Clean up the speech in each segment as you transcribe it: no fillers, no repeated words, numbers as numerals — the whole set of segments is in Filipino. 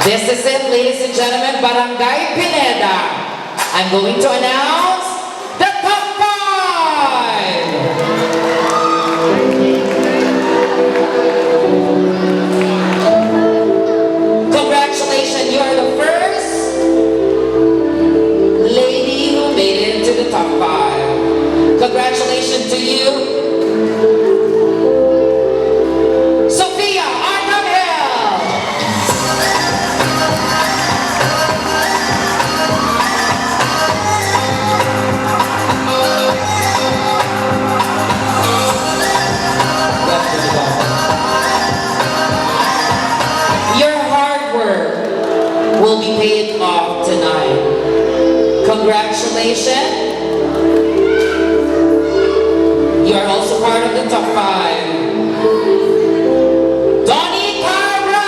This is it, ladies and gentlemen, Barangay Pineda. I'm going to announce the top 5. Congratulations, you are the first lady who made it into the top 5. Congratulations to you. Will be paid off tonight. Congratulations. You are also part of the top 5. Donnie Cabra!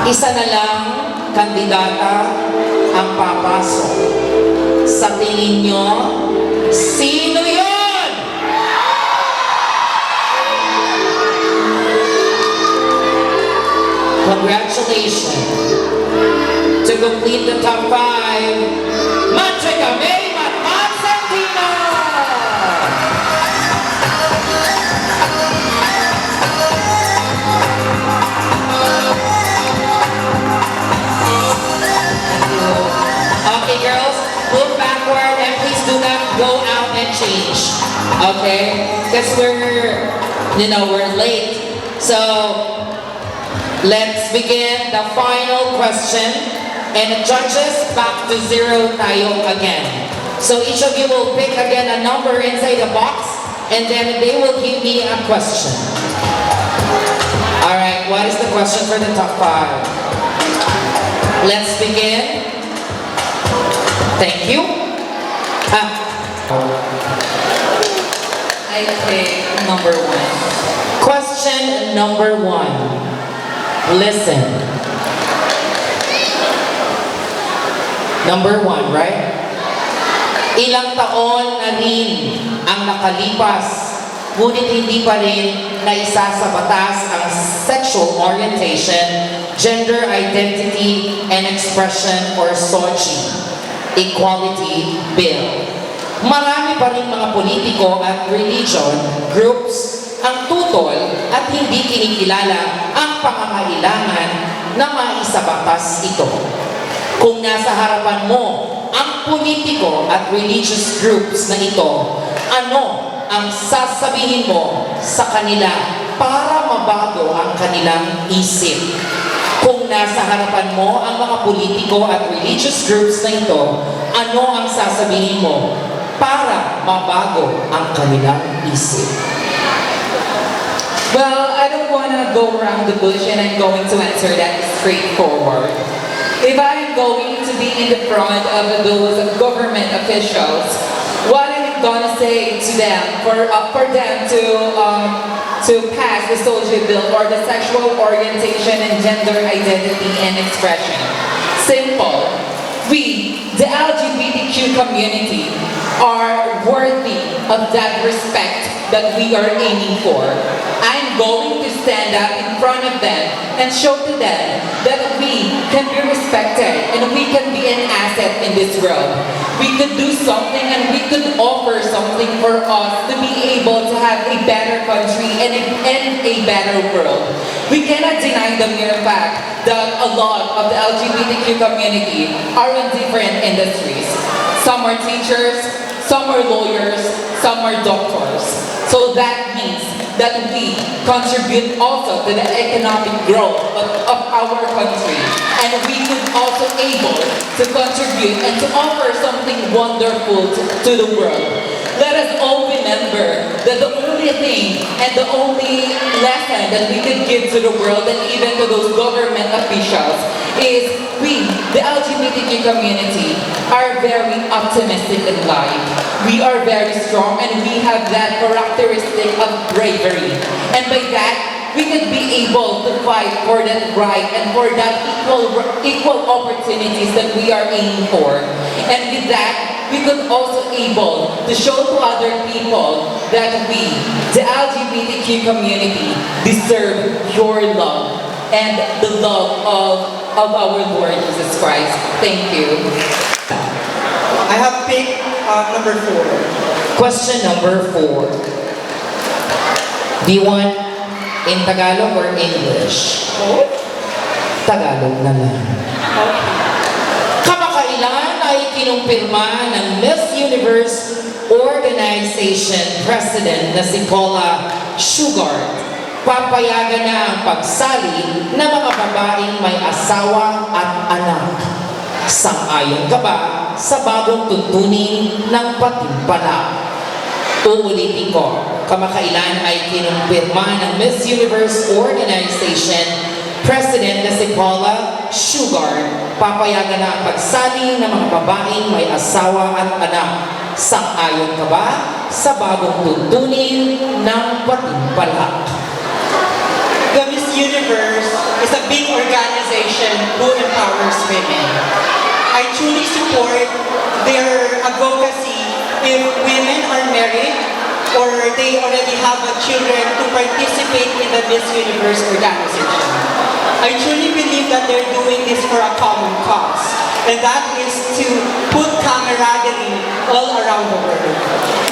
Isa na lang kandidata ang papasok. Sa tingin nyo, sino yun? Congratulations. To complete the top 5, Manchika May Matmansentino! Okay, girls, move backward and please do not go out and change. Okay? Because we're late. So, let's begin the final question. And judges, back to 0 tayo again. So each of you will pick again a number inside the box and then they will give me a question. Alright, what is the question for the top 5? Let's begin. Thank you. I take number 1. Question number 1. Listen. Number 1, right? Ilang taon na rin ang nakalipas, ngunit hindi pa rin naisa sa batas ang Sexual Orientation, Gender Identity and Expression or SOGI Equality Bill. Marami pa rin mga politiko at religion groups ang tutol at hindi kinikilala ang pangangailangan na maisabatas ito. Kung nasa harapan mo ang politiko at religious groups na ito, ano ang sasabihin mo sa kanila para mabago ang kanilang isip? Kung nasa harapan mo ang mga politiko at religious groups na ito, ano ang sasabihin mo para mabago ang kanilang isip? Well, I don't want to go around the bush and I'm going to answer that straightforward. If I am going to be in the front of those government officials, what I'm gonna say to them for them to pass the SOGI bill or the Sexual Orientation and Gender Identity and Expression? Simple. We, the LGBTQ community, are worthy of that respect that we are aiming for. I'm going to stand up in front of them and show to them that we can be respected and we can be an asset in this world. We could do something and we could offer something for us to be able to have a better country and a better world. We cannot deny the mere fact that a lot of the LGBTQ community are in different industries. Some are teachers, some are lawyers, some are doctors. So that means that we contribute also to the economic growth of our country. And we could also able to contribute and to offer something wonderful to the world. Let us all remember that the only thing and the only lesson that we can give to the world and even to those government officials is we, the LGBTQ community, are very optimistic in life. We are very strong and we have that characteristic of bravery. And by that, we could be able to fight for that right and for that equal opportunities that we are aiming for. And with that, we could also able to show to other people that we, the LGBTQ community, deserve your love and the love of our Lord Jesus Christ. Thank you. I have picked number 4. Question number 4. Do you want in Tagalog or English? Tagalog na lang. Kamakailan ay kinumpirma ng Miss Universe Organization President na si Paula Shugart. Papayagan na ang pagsali ng mga babaeng may asawa at anak. Sang-ayon ka ba sa bagong tuntunin ng patimpala? Uulitin ko, kamakailan ay kinumpirma ng Miss Universe Organization President na si Paula Shugart, papayagan na ang pagsali ng mga babaeng may asawa at anak. Sang-ayon ka ba sa bagong tuntunin ng patimpala? The Miss Universe is a big organization who empowers women. I truly support their advocacy if women are married or they already have children to participate in the Miss Universe organization. I truly believe that they're doing this for a common cause, and that is to put camaraderie all around the world.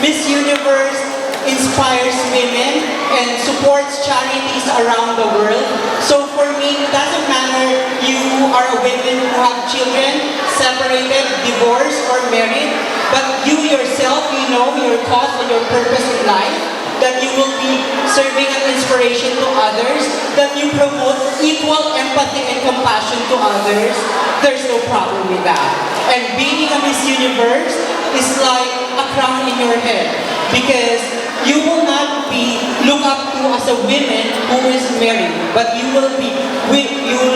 Miss Universe inspires women and supports charities around the world. So for me, it doesn't matter you are a woman who have children, separated, divorced, or married, but you yourself, you know your cause and your purpose in life, that you will be serving an inspiration to others, that you promote equal empathy and compassion to others, there's no problem with that. And being a Miss Universe is like a crown in your head, because you will not be looked up to as a woman who is married, but you will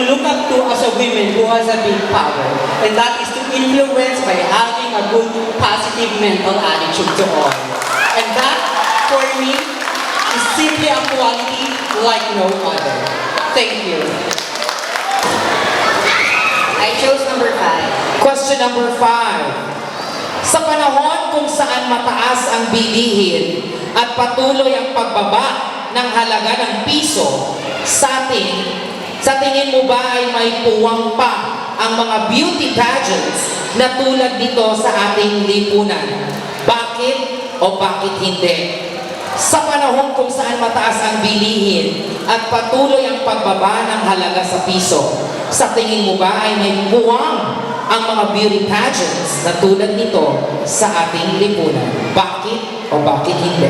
look up to as a woman who has a big power. And that is to influence by having a good, positive mental attitude to all. And that, for me, is simply a quality like no other. Thank you. I chose number 5. Question number 5. Sa panahon kung saan mataas ang bilihin at patuloy ang pagbaba ng halaga ng piso, sa tingin mo ba ay may puwang pa ang mga beauty pageants na tulad nito sa ating lipunan? Bakit o bakit hindi? Sa panahon kung saan mataas ang bilihin at patuloy ang pagbaba ng halaga sa piso, sa tingin mo ba ay may puwang ang mga beauty pageants na tulad nito sa ating lipunan? Bakit o bakit hindi?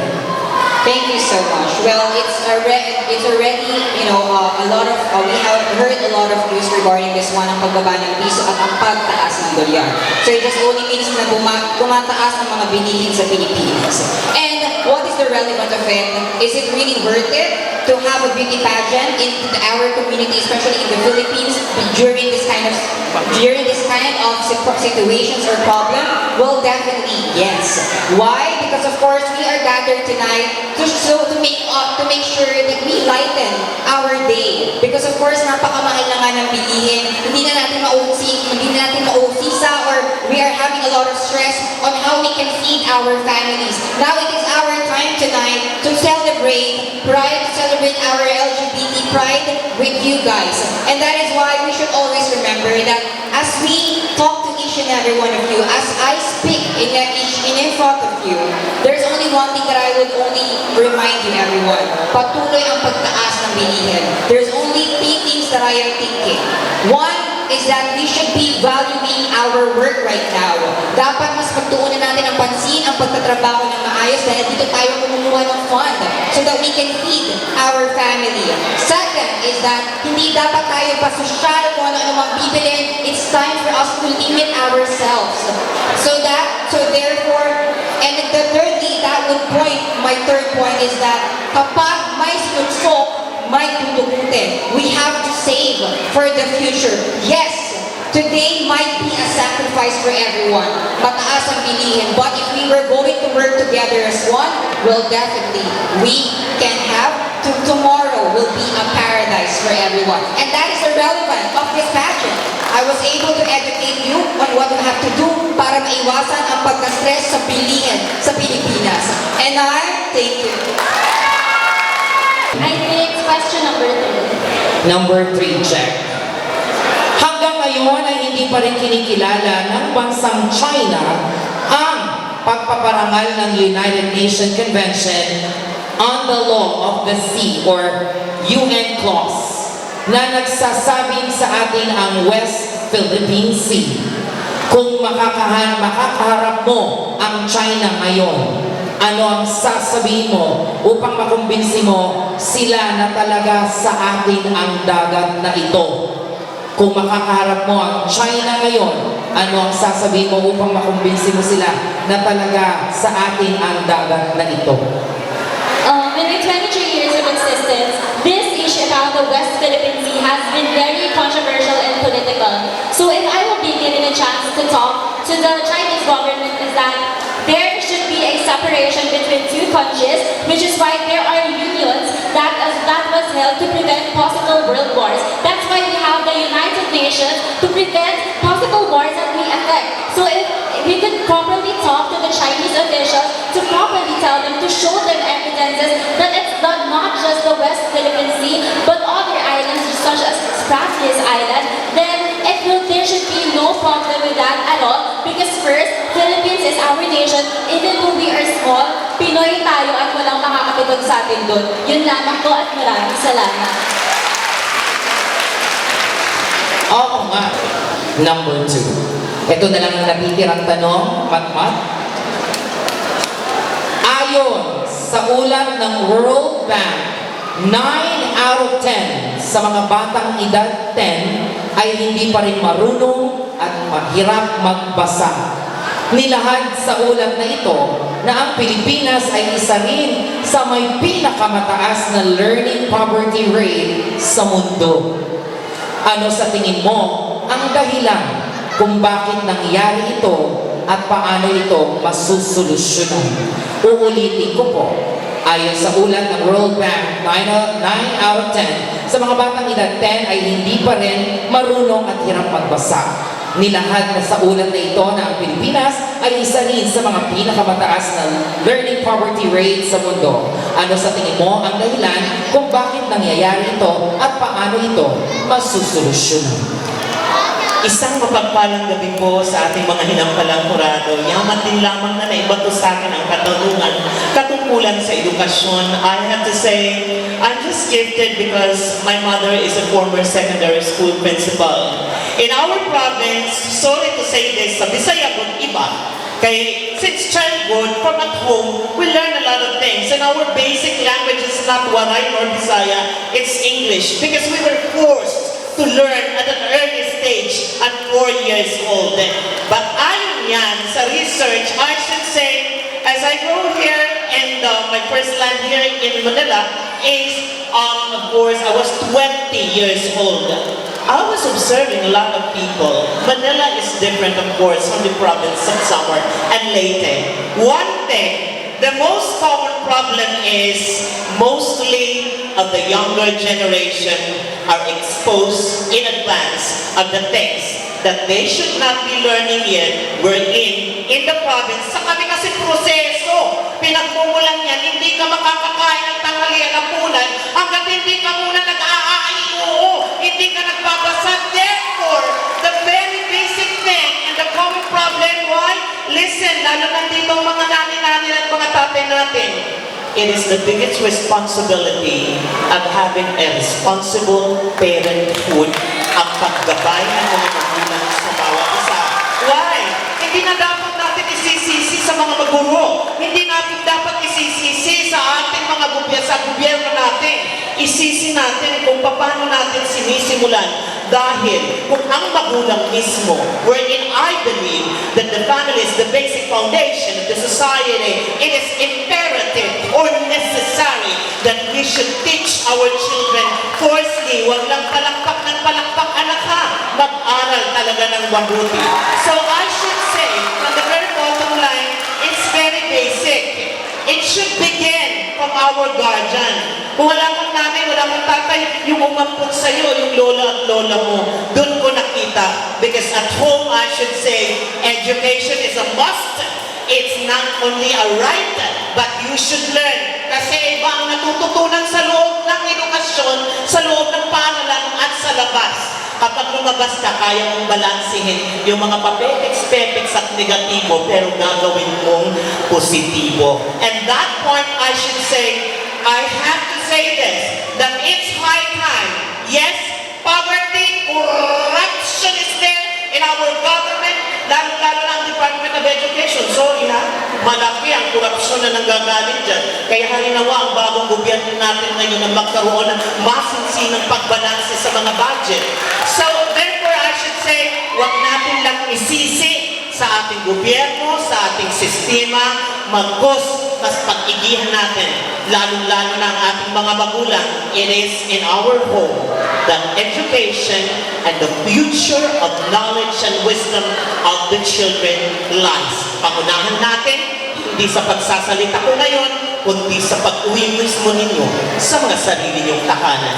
Thank you so much. Well, it's already, a lot of, we have heard a lot of news regarding this one, ang pagbaba ng piso at ang pagtaas ng dolyar. So it just only means na tumataas ang mga bilihin sa Pilipinas. And what is the relevance of it? Is it really worth it to have a beauty pageant in our community, especially in the Philippines, during this kind of situations or problem? Well, definitely yes. Why? Because of course we are gathered tonight to make sure that we lighten our day. Because of course napakamahal na nga ng bilihin. Hindi na natin mausisa, or we are having a lot of stress on how we can feed our families. Now it is our time tonight to celebrate pride, to celebrate our LGBT pride with you guys. And that is why we should always remember that as we talk to each and every one of you, as I speak in front of you, there's only one thing that I would only remind you, everyone. Patuloy ang pagtaas ng bilihin. There's only three things that I am thinking. One is that we should be valuing our work right now. Dapat mas pagtuunan natin ang pansin, ang pagtatrabaho ng maayos dahil dito tayo kumukuha ng fund so that we can feed our family. Second is that hindi dapat tayo pasosyal kung ano mang bibilin. It's time for us to limit ourselves. So therefore, and thirdly, my third point is that kapag may sinutsok, may dudukutin. We have to save for the future. Yes, today might be a sacrifice for everyone. Mataas ang bilihin. But if we were going to work together as one, well, definitely, we can have tomorrow will be a paradise for everyone. And that is the relevance of this pageant. I was able to educate you on what you have to do para maiwasan ang pagka-stress sa bilihin sa Pilipinas. And I thank you. I think question number 3. Number 3, check. Hanggang ngayon ay hindi pa rin kinikilala ng bansang China ang pagpaparangal ng United Nations Convention on the Law of the Sea or UN Clause na nagsasabing sa atin ang West Philippine Sea. Kung makakaharap mo ang China ngayon, ano ang sasabihin mo upang makumbinsi mo sila na talaga sa atin ang dagat na ito? Kung makakaharap mo ang China ngayon, ano ang sasabihin mo upang makumbinsi mo sila na talaga sa atin ang dagat na ito? In the 23 years of existence, this issue about the West Philippine Sea has been very controversial and political. So if I will be given a chance to talk to the Chinese government, is that there should be a separation between two countries, which is why there are unions that was held to prevent possible world wars. That's why we have the United Nations to prevent possible wars that may affect. So if we could properly talk to the Chinese officials to properly tell them, to show them evidences that it's not just the West Philippine Sea, but other islands such as Spratlys Island, then there should be no problem with that at all. Because first, Philippines is our nation. Even though we are small, Pinoy tayo at walang makakatibag sa atin doon. Yun lamang po at maraming salamat. Oo nga. Number 2. Ito na lang ang natitirang tanong, Matmat. Ayon sa ulat ng World Bank, 9 out of 10 sa mga batang edad 10 ay hindi pa rin marunong at mahirap magbasa. Nilahad sa ulat na ito na ang Pilipinas ay isa rin sa may pinakamataas na learning poverty rate sa mundo. Ano sa tingin mo ang dahilan kung bakit nangyari ito at paano ito masusolusyonan? Uulitin ko po. Ayon sa ulat ng World Bank, 9 out of 10 sa mga batang edad 10 ay hindi pa rin marunong at hirap magbasa. Nilahad na sa ulat na ito na ang Pilipinas ay isa rin sa mga pinakamataas na learning poverty rate sa mundo. Ano sa tingin mo ang dahilan kung bakit nangyayari ito at paano ito masusolusyonan? Isang mapagpalang gabi po sa ating mga hinampalang kurado. Yaman din lamang na naibato sa akin ang katanungan katungkulan sa edukasyon. I have to say, I'm just gifted because my mother is a former secondary school principal. In our province, sorry to say this, sa Bisaya kung iba, kay since childhood, from at home, we learn a lot of things. And our basic language is not Waray or Bisaya, it's English. Because we were forced to learn at an early stage at 4 years old. But ayon yan, sa research, I should say, as I go here and my first land here in Manila is, of course, I was 20 years old. I was observing a lot of people. Manila is different, of course, from the province of Samar and Leyte. One thing, the most common problem is mostly of the younger generation are exposed in advance of the things that they should not be learning yet. We're in the province. Sa kami kasi proseso, pinagmumulan yan, hindi ka makakakain ng tanghalian ng punan hanggat hindi ka muna nag-aaayoo, hindi ka nagbabasa. Therefore, the very basic thing and the common problem, why? Listen, lalo na dito mga nani-nani at mga tatay natin, it is the biggest responsibility of having a responsible parenthood ang paggabay ng mga magulang sa bawat isa. Why? Hindi na dapat natin isisisi sa mga maguro. Hindi natin dapat isisisi sa ating mga gobyerno natin. Isisi natin kung paano natin sinisimulan. Dahil kung ang magulang mismo, wherein I believe that the family is the basic foundation of the society, it is imperative or necessary that we should teach our children. Firstly, wag lang palakpak ng palakpak, anak ha, mag-aral talaga ng mabuti. So I should say, from the very bottom line, it's very basic. It should begin from our guardian. Kung wala kang nanay, wala kang tatay, yung umampun sa'yo, yung lola at lola mo, doon ko nakita. Because at home, I should say, education is a must. It's not only a right, but you should learn. Kasi iba ang natututunan sa loob ng edukasyon, sa loob ng paaralan at sa labas. Kapag lumabas ka, kaya mong balansihin yung mga papepex at negatibo, pero gagawin mong positibo. And that point, I should say, I have to say this, that it's high time. Yes, poverty, corruption is there in our government, lalo-lalo na ang Department of Education. Sorry ha, malaki ang korupsyon na nanggagaling dyan. Kaya halinawa ang bagong gobyerno natin ngayon na magkaroon ng masinsinang pagbalanse sa mga budget. So, therefore, I should say, huwag natin lang isisi sa ating gobyerno, sa ating sistema, mas pag-igihan natin, lalong-lalo na ang ating mga magulang. It is in our home that education and the future of knowledge and wisdom of the children lies. Pangunahan natin, hindi sa pagsasalita ko ngayon, kundi sa pag-uwi mismo ninyo sa mga sarili niyong tahanan.